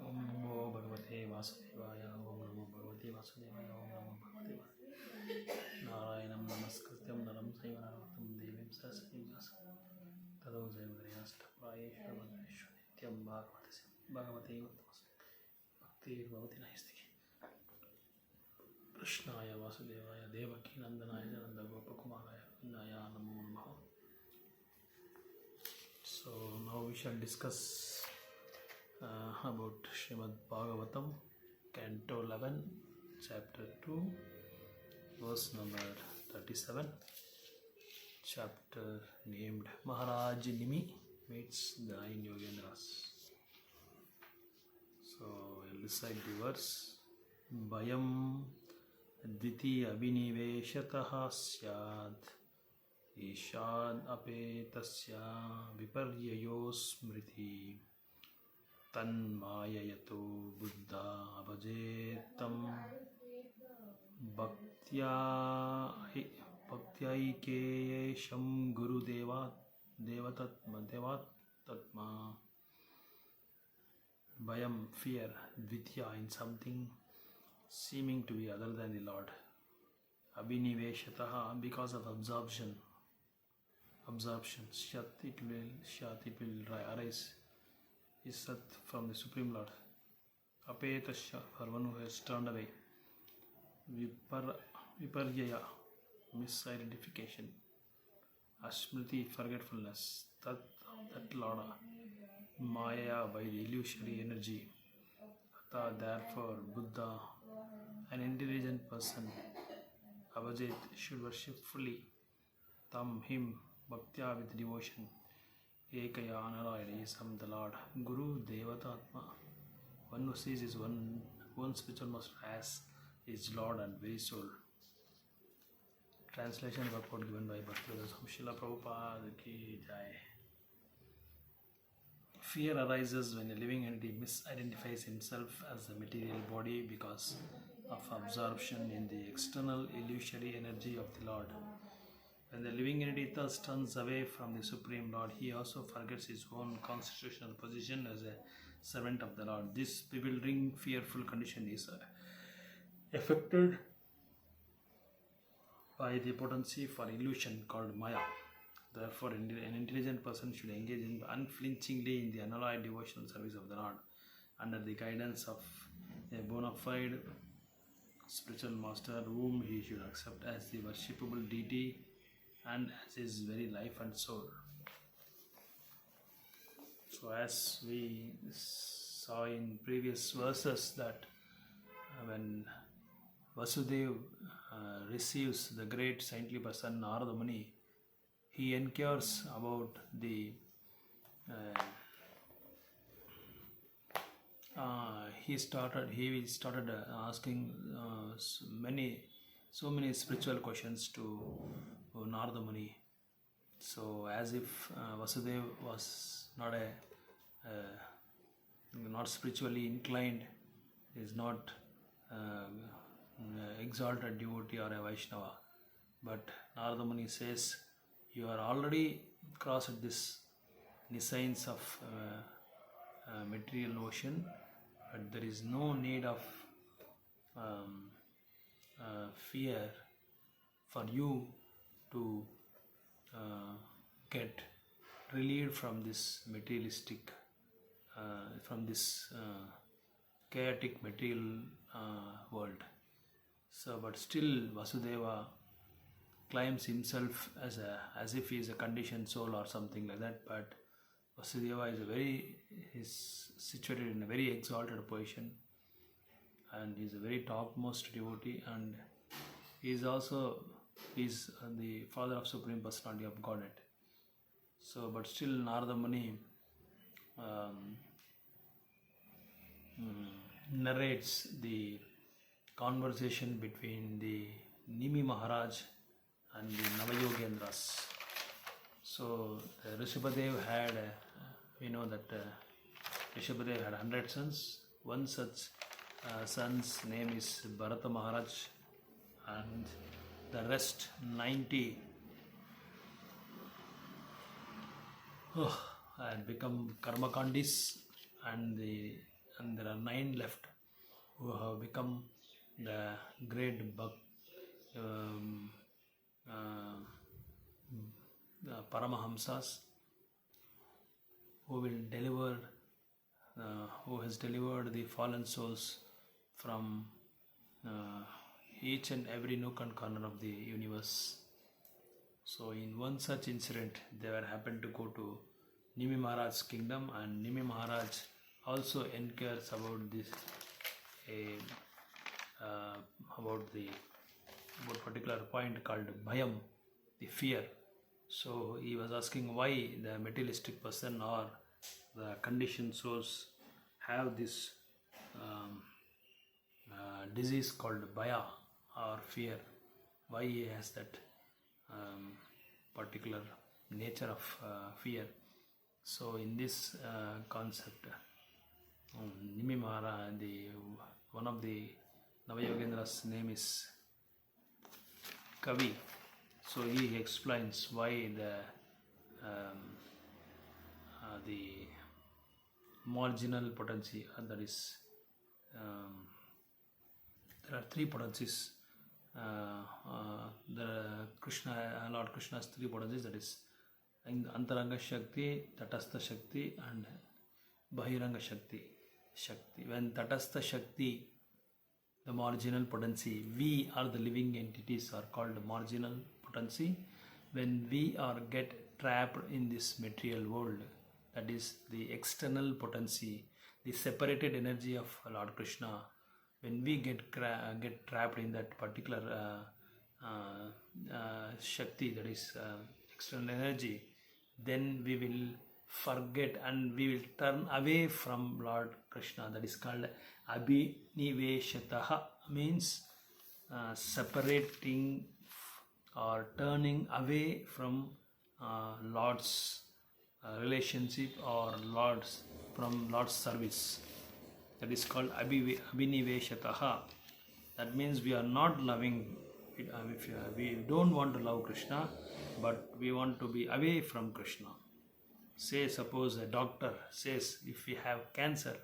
Om Namo Bhagavate Vasudevaya. Om Namo Bhagavate Vasudevaya. Om Namo Bhagavate Vasudevaya. Narayanam Namaskrityam Naram Saiva Narottam Devim Saraswatim Vyasam Tado Jayamudriyasta Prayeshwara Madhveshwara Nityam Bhagavate Bhakti Bhavati Naistiki Krishnaya Vasudevaya Devaki Nandanaya Jananda Gopakumaraya Naya Namo Namaha. So now we shall discuss about Srimad Bhagavatam, Canto 11, Chapter 2, verse number 37, chapter named Maharaj Nimi meets the 9 Yogendras. So we'll recite the verse. Bhayam dviti abhiniveshataha syad ishad apetasya viparyayo smriti tanmayayato buddha abhajetam bhaktyayikeyesham guru devatatma. Bhayam, fear, dvitya, in something seeming to be other than the Lord. Abhiniveshataha, because of absorption. Shat, it will arise. Is Sat from the Supreme Lord. Apetasya, for one who has turned away. Viparyaya, misidentification. Asmriti, forgetfulness. That Lord. Maya, by the illusory energy. Ata, therefore, Buddha, an intelligent person, Abhajet, should worship fully. Tam, him, bhaktya, with devotion. Ekaya, anara, is the Lord. Guru, devatatma, one who sees his one spiritual master as his Lord and very soul. Translation and purport given by Bhaktivedanta Swami Srila Prabhupada ki jai. Fear arises when a living entity misidentifies himself as a material body because of absorption in the external illusory energy of the Lord. When the living entity thus turns away from the Supreme Lord, he also forgets his own constitutional position as a servant of the Lord. This bewildering, fearful condition is affected by the potency for illusion called Maya. Therefore, an intelligent person should engage unflinchingly in the unalloyed devotional service of the Lord under the guidance of a bona fide spiritual master whom he should accept as the worshipable deity and as his very life and soul. So as we saw in previous verses that when Vasudeva receives the great saintly person Narada Muni, he inquires about the he started asking so many spiritual questions to Narada Muni. So as if Vasudeva was not spiritually inclined, is not exalted devotee or a Vaishnava. But Narada Muni says, you are already crossed this nescience of material ocean, but there is no need of fear for you to get relieved from this materialistic, from this chaotic material world. So, but still Vasudeva claims himself as if he is a conditioned soul or something like that. But Vasudeva is situated in a very exalted position, and he is a very topmost devotee, and he is also the father of Supreme Personality of Godhead. So, but still Narada Muni narrates the conversation between the Nimi Maharaj and the Navayogendras. So Rishabhadev had, we know that Rishabhadev had 100 sons. One such son's name is Bharata Maharaj, and the rest 90 and become karmakandis, and there are 9 left who have become the great um, uh, Paramahamsas, who will deliver, who has delivered the fallen souls from each and every nook and corner of the universe. So in one such incident, they were happened to go to Nimi Maharaj's kingdom, and Nimi Maharaj also inquires about this, about the particular point called Bhayam, the fear. So he was asking why the materialistic person or the conditioned souls have this disease called Bhaya or fear. Why he has that particular nature of fear. So in this concept, Nimi Maharaj, one of the Navayogendra's name is Kavi. So he explains why the marginal potency, that is, there are 3 potencies. Lord Krishna's 3 potencies, that is Antaranga Shakti, Tatastha Shakti, and Bahiranga Shakti. When Tatastha Shakti, the marginal potency, we are the living entities are called marginal potency. When we get trapped in this material world, that is the external potency, the separated energy of Lord Krishna. When we get trapped in that particular Shakti, that is external energy, then we will forget and we will turn away from Lord Krishna. That is called Abhiniveshataha, means separating or turning away from Lord's relationship or from Lord's service. That is called Abhiniveshataha. That means we are not loving, we don't want to love Krishna, but we want to be away from Krishna. Say, suppose a doctor says, if we have cancer,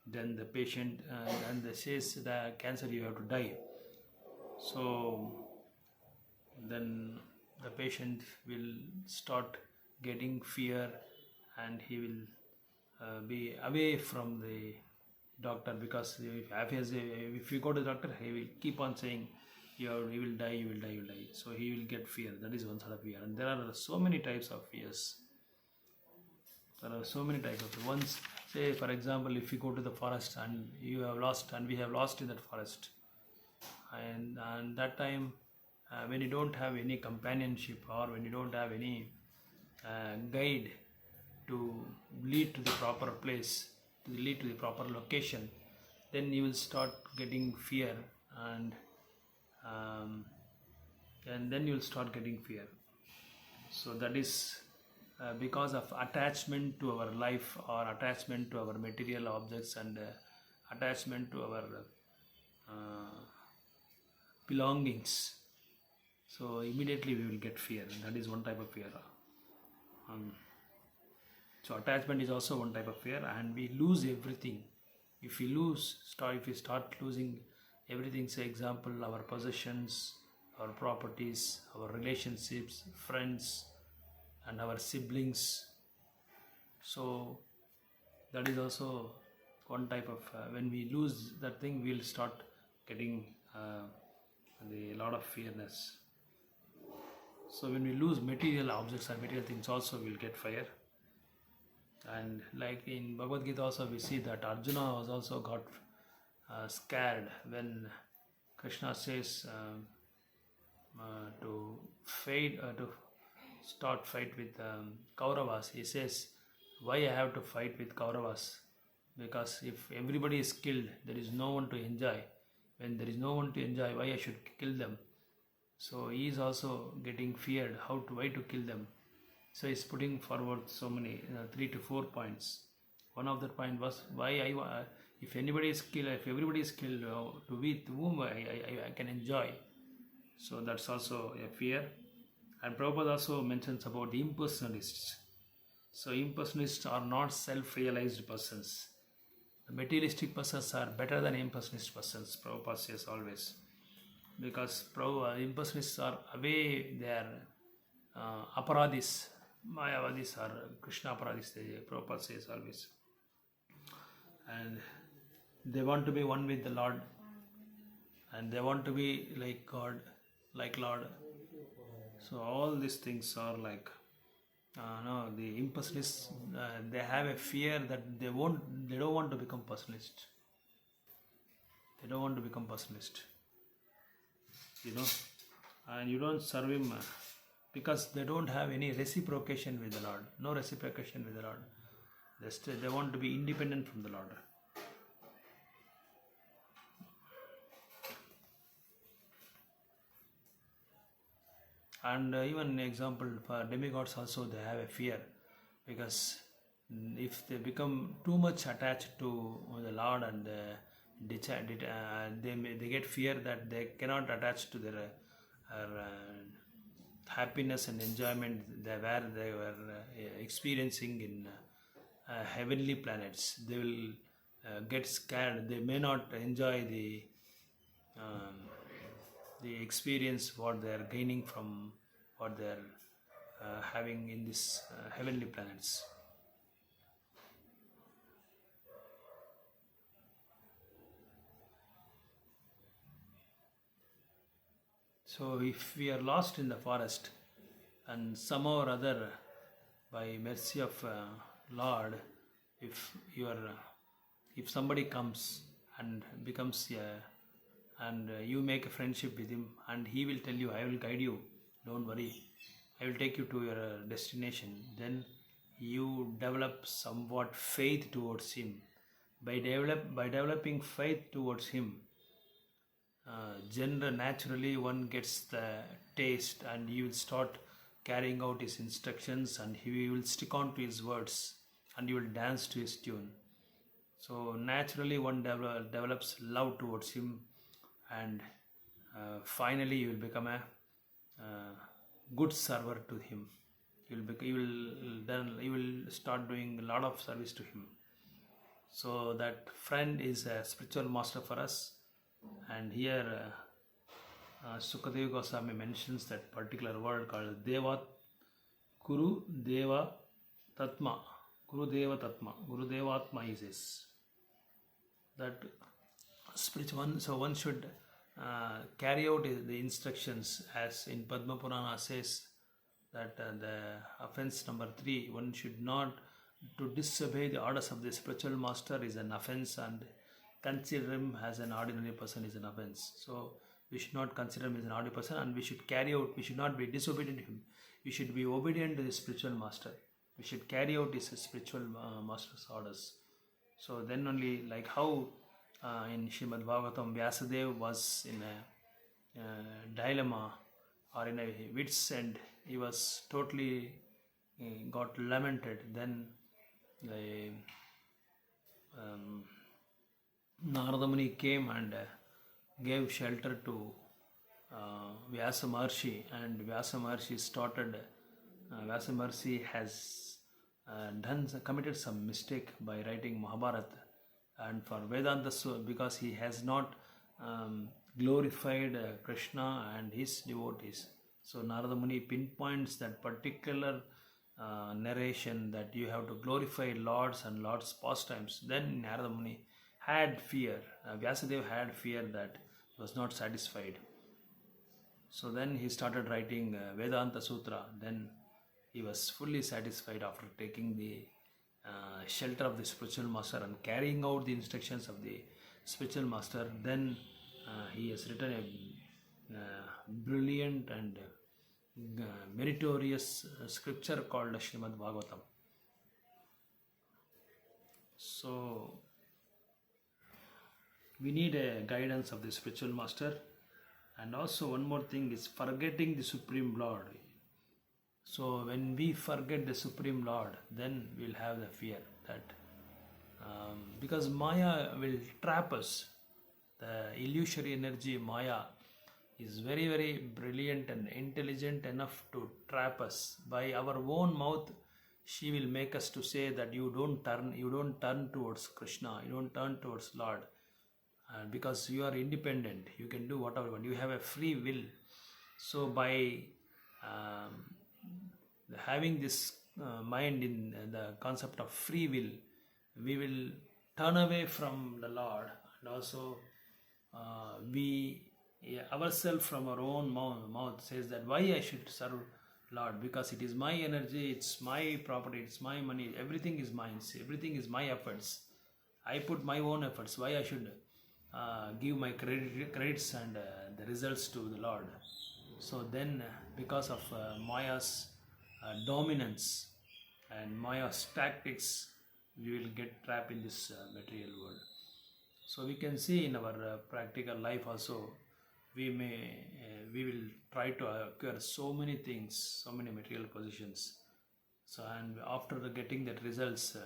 then the patient and they says the cancer you have to die. So then the patient will start getting fear, and he will be away from the doctor, because if you go to the doctor, he will keep on saying you will die, you will die, you will die. So he will get fear. That is one sort of fear, and there are so many types of fears. There are so many types of ones. Say, for example, if you go to the forest and you have lost, and we have lost in that forest, and that time when you don't have any companionship, or when you don't have any guide to lead to the proper place, to lead to the proper location, then you will start getting fear, and then you will start getting fear. So that is because of attachment to our life, or attachment to our material objects, and attachment to our belongings. So immediately we will get fear, and that is one type of fear. So attachment is also one type of fear, and we lose everything. If we start losing everything, say example, our possessions, our properties, our relationships, friends, and our siblings. So that is also one type of, when we lose that thing, we'll start getting a lot of fearness. So when we lose material objects and material things also, we'll get fear. And like in Bhagavad Gita also, we see that Arjuna was also got scared when Krishna says to start fight with Kauravas. He says, why I have to fight with Kauravas? Because if everybody is killed, there is no one to enjoy. When there is no one to enjoy, why I should kill them? So he is also getting feared, why to kill them. So he is putting forward so many 3 to 4 points. One of the point was, why if anybody is killed, if everybody is killed, with whom I can enjoy. So that's also a fear. And Prabhupada also mentions about the impersonalists. So impersonalists are not self-realized persons. The materialistic persons are better than impersonalist persons, Prabhupada says always. Because impersonalists are away, they are aparadis, Mayavadis or Krishna aparadis, Prabhupada says always. And they want to be one with the Lord, and they want to be like God, like Lord. So all these things are like, no, the impersonalists, they have a fear that they don't want to become personalist. They don't want to become personalist, and you don't serve him because they don't have any reciprocation with the Lord. No reciprocation with the Lord. They want to be independent from the Lord. And even example for demigods also, they have a fear, because if they become too much attached to the Lord and they get fear that they cannot attach to their happiness and enjoyment where they were experiencing in heavenly planets. They will get scared. They may not enjoy the experience what they are gaining from what they are having in this heavenly planets. So if we are lost in the forest and somehow or other, by mercy of Lord, if somebody comes and becomes and you make a friendship with him, and he will tell you, I will guide you, don't worry, I will take you to your destination, then you develop somewhat faith towards him. By developing faith towards him, naturally one gets the taste, and you will start carrying out his instructions, and he will stick on to his words, and you will dance to his tune. So naturally one develops love towards him, and finally you will become a good server to him. You will start doing a lot of service to him. So that friend is a spiritual master for us. And here Sukadeva Goswami mentions that particular word called Deva Guru Deva Tatma. Guru Deva Tatma. Guru Devatma, he says. That spiritual one, so one should carry out the instructions, as in Padma Purana says that the offense number 3, one should not to disobey the orders of the spiritual master is an offense, and consider him as an ordinary person is an offense. So we should not consider him as an ordinary person, and we should carry out, we should not be disobedient to him. We should be obedient to the spiritual master. We should carry out his spiritual master's orders. So then only, like how in Srimad Bhagavatam, Vyasadeva was in a dilemma or in a wit's end. He was totally got lamented. Then Narada Muni came and gave shelter to Vyasa Maharshi, and Vyasa Maharshi started. Vyasa Maharshi has committed some mistake by writing Mahabharata, and for Vedanta, because he has not glorified Krishna and his devotees. So Narada Muni pinpoints that particular narration that you have to glorify Lords and Lord's pastimes. Then Narada Muni had fear. Vyasadeva had fear that he was not satisfied. So then he started writing Vedanta Sutra. Then he was fully satisfied after taking the shelter of the spiritual master and carrying out the instructions of the spiritual master. Then he has written a brilliant and meritorious scripture called Srimad Bhagavatam. So we need a guidance of the spiritual master. And also one more thing is forgetting the Supreme Lord. So when we forget the Supreme Lord, then we'll have the fear that because Maya will trap us. The illusory energy Maya is very, very brilliant and intelligent enough to trap us. By our own mouth, she will make us to say that you don't turn towards Krishna, you don't turn towards Lord, because you are independent, you can do whatever you want, you have a free will. So by um, having this mind in the concept of free will, we will turn away from the Lord, and also we ourselves from our own mouth says that why I should serve Lord, because it is my energy, it's my property, it's my money, everything is mine, everything is my efforts. I put my own efforts. Why I should give my credits and the results to the Lord? So then, because of Maya's dominance and Maya's tactics, we will get trapped in this material world. So we can see in our practical life also, we will try to acquire so many things, so many material positions. So and after getting that results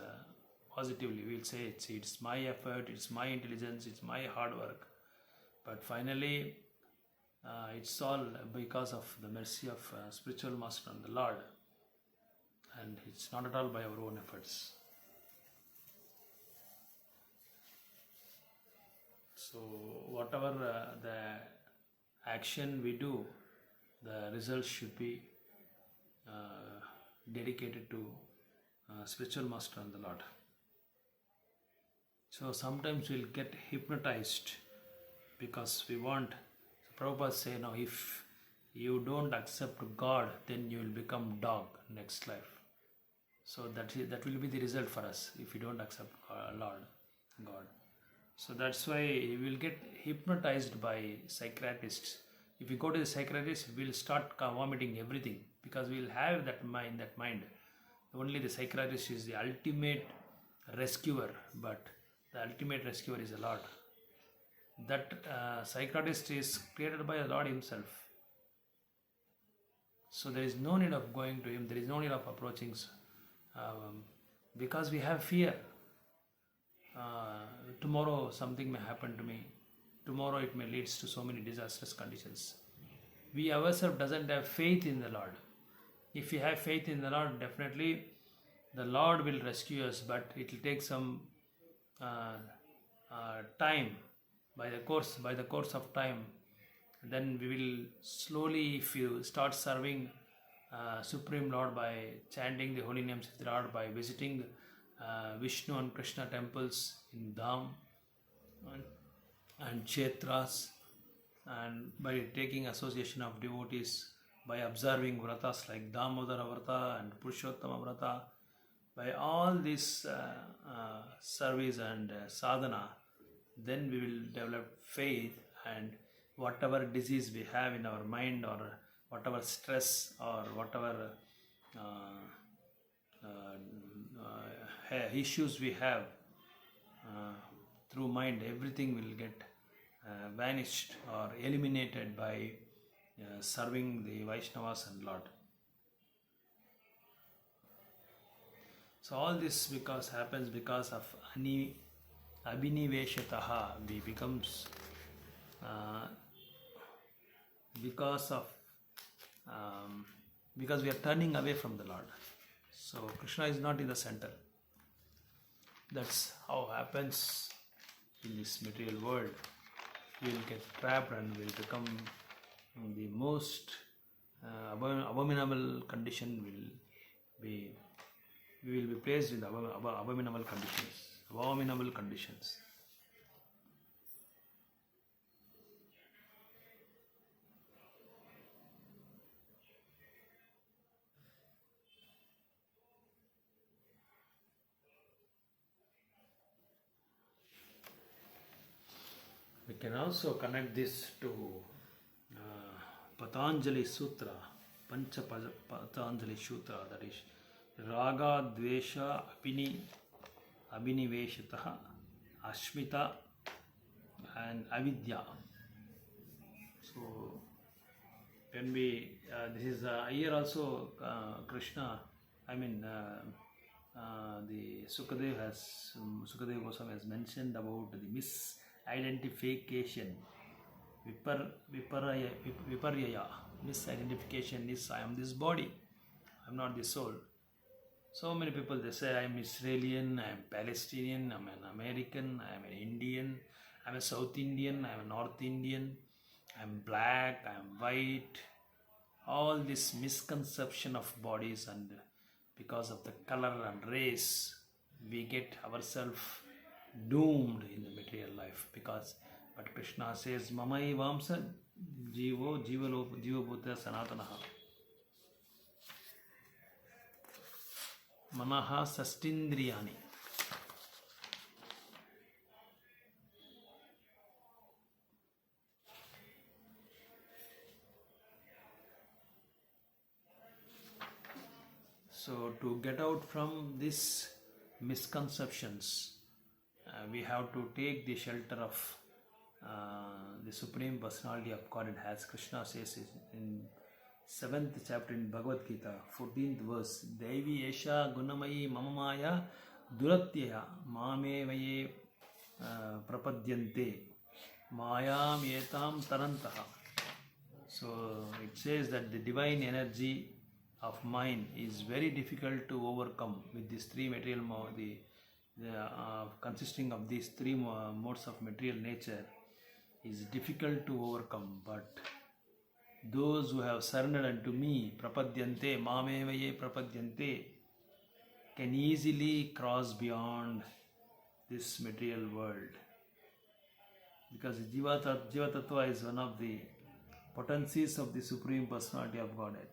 positively, we'll say it's my effort, it's my intelligence, it's my hard work. But finally, it's all because of the mercy of spiritual master and the Lord, and it's not at all by our own efforts. So whatever the action we do, the results should be dedicated to spiritual master and the Lord. So sometimes we'll get hypnotized because we want. Prabhupada say, no, if you don't accept God, then you will become dog next life. So that will be the result for us if you don't accept Lord God. So that's why we will get hypnotized by psychiatrists. If we go to the psychiatrist, we will start vomiting everything, because we will have that mind. Only the psychiatrist is the ultimate rescuer, but the ultimate rescuer is the Lord. That psychiatrist is created by the Lord himself. So there is no need of going to him, there is no need of approaching, because we have fear. Tomorrow something may happen to me. Tomorrow it may lead to so many disastrous conditions. We ourselves doesn't have faith in the Lord. If we have faith in the Lord, definitely the Lord will rescue us, but it will take some time. By the course of time, then we will slowly, if you start serving Supreme Lord by chanting the holy names of the Lord, by visiting Vishnu and Krishna temples in Dham and Kshetras, and by taking association of devotees, by observing vratas like Damodara Vrata and Purushottama Vrata, by all this service and sadhana, then we will develop faith, and whatever disease we have in our mind, or whatever stress, or whatever issues we have through mind, everything will get vanished or eliminated by serving the Vaishnavas and Lord. So all this happens because of abhiniveshataha, we becomes because we are turning away from the Lord. So Krishna is not in the center. That's how happens in this material world. We will get trapped and will become the most abominable condition. We will be placed in the abominable conditions. We can also connect this to Patanjali Sutra, Pancha Patanjali Sutra, that is Raga, Dvesha, Abhiniveshataha, Ashmita and Avidya. So when we, this is here also Krishna, the Sukadeva Goswami has mentioned about the misidentification, viparyaya, misidentification is I am this body, I am not the soul. So many people, they say I am Israelian, I am Palestinian, I am an American, I am an Indian, I am a South Indian, I am a North Indian, I am black, I am white. All this misconception of bodies, and because of the color and race, we get ourselves doomed in the material life. But Krishna says, Mamai Vamsa Jivo Jiva Bhuta Sanatanaha Manaha Sastindriyani. So to get out from these misconceptions, we have to take the shelter of the Supreme Personality of Godhead, as Krishna says in 7th chapter in Bhagavad Gita, 14th verse, Devi Esha Gunamayi Mamamaya Duratyaya Mame Vaye Prapadyante Mayam Yetam Tarantaha. So it says that the divine energy of mind is very difficult to overcome with these three material consisting of these three modes of material nature is difficult to overcome. But those who have surrendered unto me, prapadyante, mamevaye prapadyante, can easily cross beyond this material world. Because Jiva Tattva is one of the potencies of the Supreme Personality of Godhead.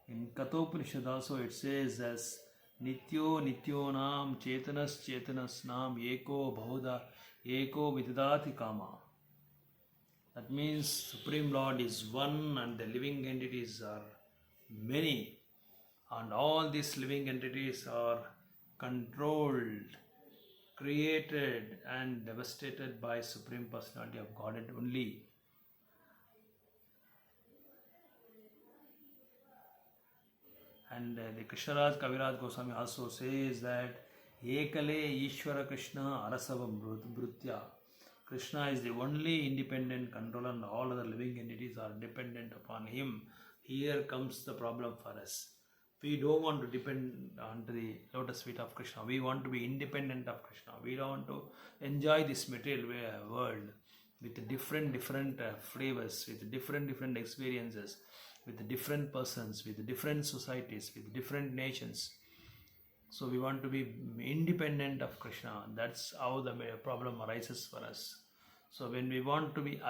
In Kathopanishad also it says as Nityo Nityonam Chetanas Nam Eko Bhuda Eko Vidadati Kama. That means Supreme Lord is one and the living entities are many, and all these living entities are controlled, created and devastated by Supreme Personality of Godhead only. And the Krishnaraj Kaviraj Goswami also says that Ekale Ishvara Krishna Arasavam Brutya. Krishna is the only independent controller and all other living entities are dependent upon him. Here comes the problem for us. We don't want to depend on the lotus feet of Krishna. We want to be independent of Krishna. We don't want to enjoy this material world with different flavors, with different experiences, with different persons, with different societies, with different nations. So we want to be independent of Krishna. That's how the problem arises for us. So when we want to be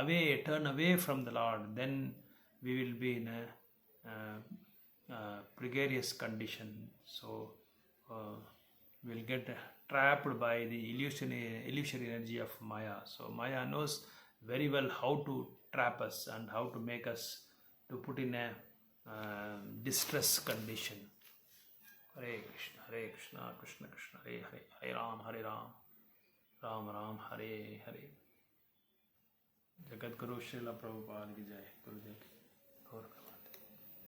turn away from the Lord, then we will be in a precarious condition. So we'll get trapped by the illusory energy of Maya. So Maya knows very well how to trap us and how to make us to put in a distress condition. Hare Krishna, Krishna Krishna, Hare Hare, Hare Ram, Ram Ram, Hare Hare. Jagat Guru Srila Prabhupada ki Jai. Gurudev ki Gaur.